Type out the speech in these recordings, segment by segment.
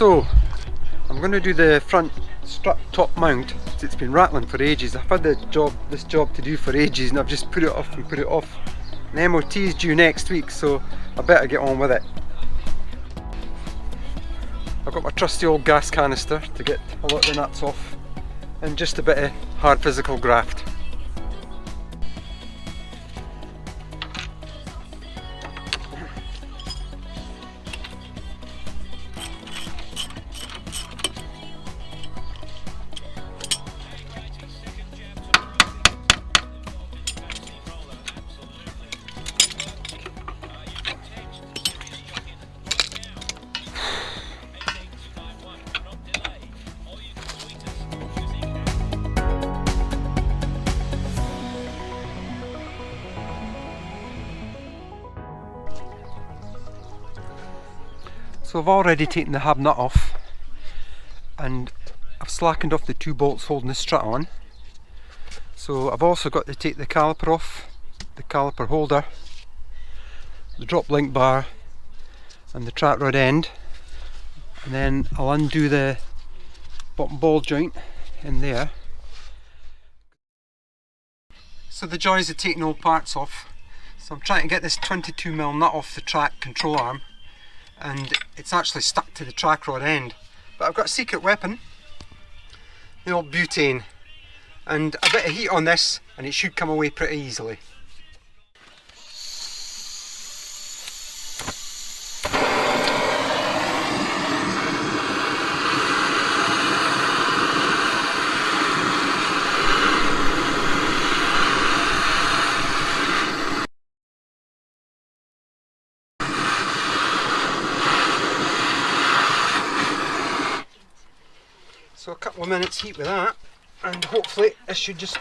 So I'm going to do the front strut top mount. It's been rattling for ages. I've had this job to do for ages and I've just put it off and put it off. The MOT is due next week, so I better get on with it. I've got my trusty old gas canister to get a lot of the nuts off and just a bit of hard physical graft. So I've already taken the hub nut off and I've slackened off the two bolts holding the strut on. So I've also got to take the caliper off, the caliper holder, the drop link bar and the track rod end, and then I'll undo the bottom ball joint in there. So the joys of taking old parts off. So I'm trying to get this 22mm nut off the track control arm, and it's actually stuck to the track rod end. But I've got a secret weapon, the old butane, and a bit of heat on this and it should come away pretty easily. So a couple of minutes heat with that, and hopefully this should just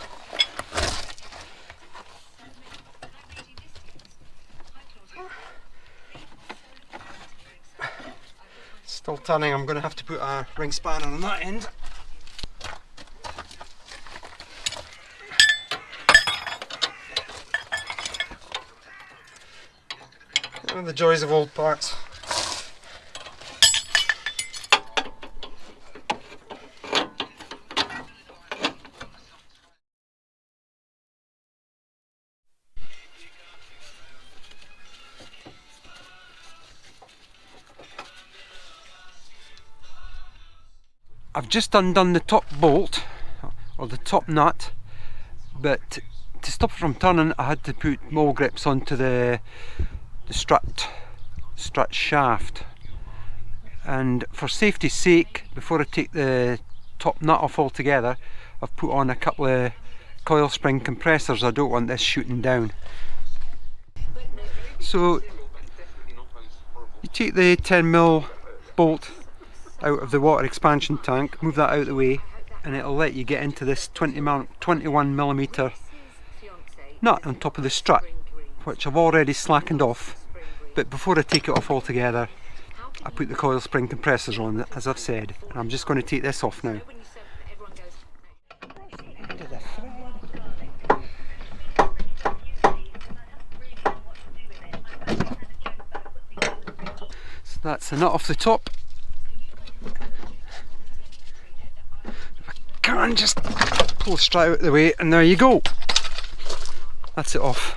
still turning. I'm going to have to put a ring spanner on that end. One of the joys of old parts. I've just undone the top bolt, or the top nut, but to stop it from turning I had to put mole grips onto the strut shaft, and for safety's sake, before I take the top nut off altogether, I've put on a couple of coil spring compressors. I don't want this shooting down. So you take the 10mm bolt out of the water expansion tank, move that out of the way, and it'll let you get into this 21mm nut on top of the strut, which I've already slackened off. But before I take it off altogether, I put the coil spring compressors on, as I've said, and I'm just going to take this off now. So that's the nut off the top. And just pull the strut out of the way, and there you go. That's it off.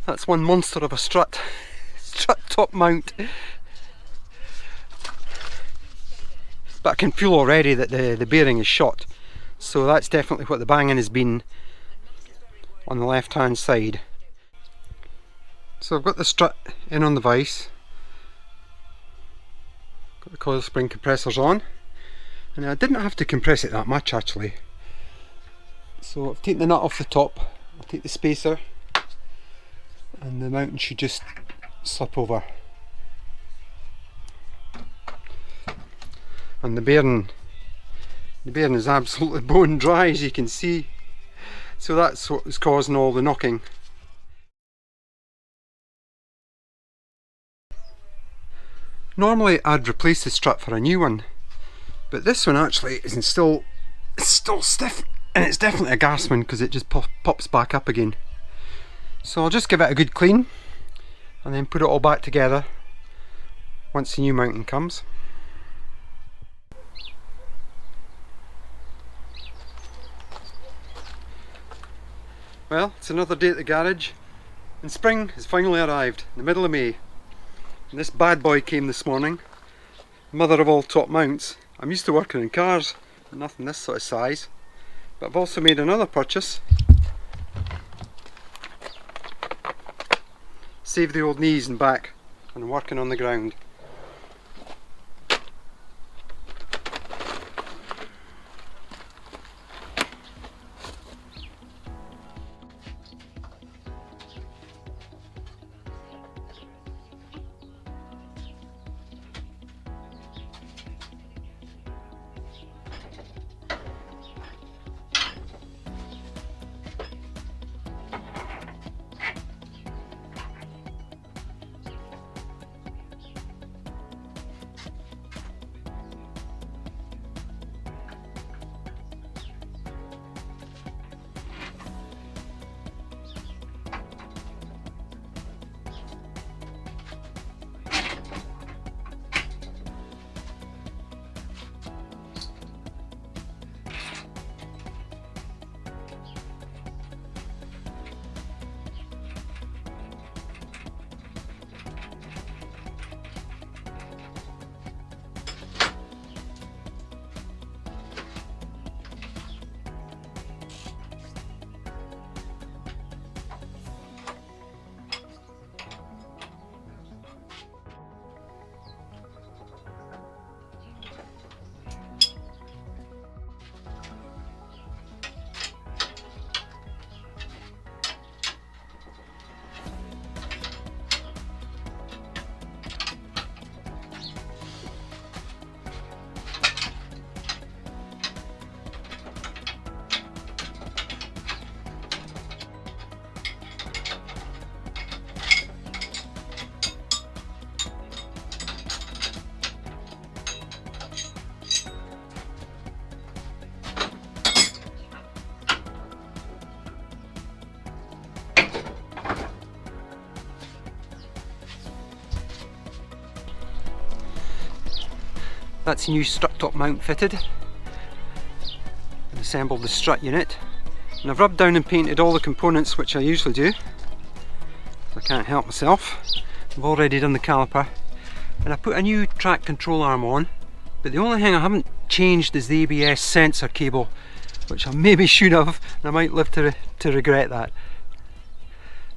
That's one monster of a strut top mount. But I can feel already that the bearing is shot, so that's definitely what the banging has been on the left hand side. So I've got the strut in on the vise, got the coil spring compressors on. And I didn't have to compress it that much actually. So I've taken the nut off the top, I'll take the spacer, and the mounting should just slip over. And the bearing is absolutely bone dry, as you can see. So that's what was causing all the knocking. Normally I'd replace the strut for a new one, but this one actually isn't still stiff, and it's definitely a gas one because it just pops back up again. So I'll just give it a good clean and then put it all back together once the new mounting comes. Well, it's another day at the garage, and spring has finally arrived, in the middle of May. And this bad boy came this morning, mother of all top mounts. I'm used to working in cars, nothing this sort of size, but I've also made another purchase. Save the old knees and back when I'm working on the ground. That's the new strut top mount fitted. I've assembled the strut unit, and I've rubbed down and painted all the components, which I usually do. I can't help myself. I've already done the caliper, and I put a new track control arm on, but the only thing I haven't changed is the ABS sensor cable, which I maybe should have, and I might live to regret that.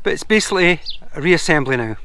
But it's basically a reassembly now.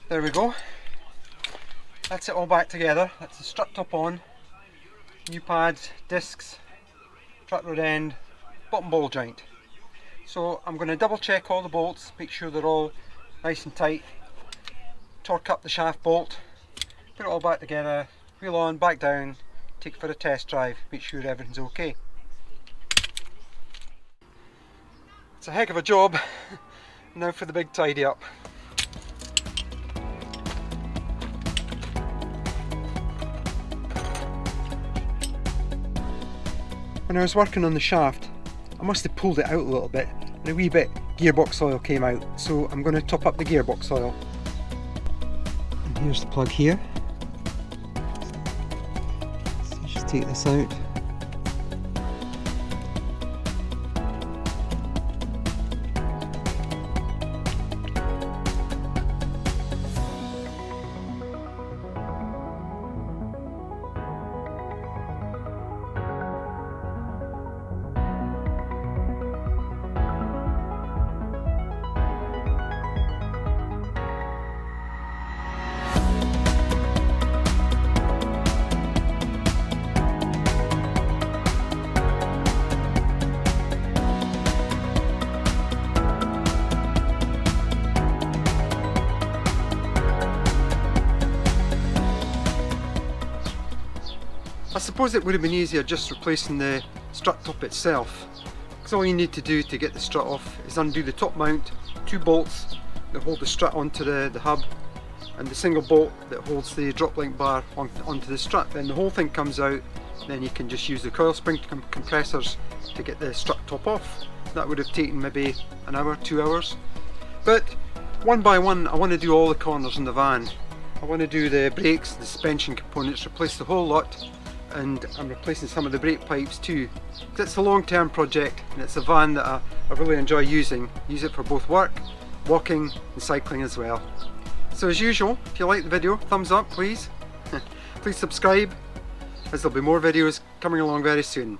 There we go. That's it all back together. That's the strut top on, new pads, discs, strut rod end, bottom ball joint. So I'm going to double check all the bolts, make sure they're all nice and tight, torque up the shaft bolt, put it all back together, wheel on, back down, take it for a test drive, make sure everything's okay. It's a heck of a job. Now for the big tidy up. When I was working on the shaft, I must have pulled it out a little bit and a wee bit gearbox oil came out, so I'm going to top up the gearbox oil. And here's the plug here. So just take this out. I suppose it would have been easier just replacing the strut top itself, because all you need to do to get the strut off is undo the top mount, 2 bolts that hold the strut onto the hub, and the single bolt that holds the drop link bar onto the strut. Then the whole thing comes out, then you can just use the coil spring compressors to get the strut top off. That would have taken maybe an hour, 2 hours. But one by one I want to do all the corners in the van. I want to do the brakes, the suspension components, replace the whole lot, and I'm replacing some of the brake pipes too. Because it's a long-term project and it's a van that I really enjoy using. Use it for both work, walking and cycling as well. So as usual, if you like the video, thumbs up please. Please subscribe, as there'll be more videos coming along very soon.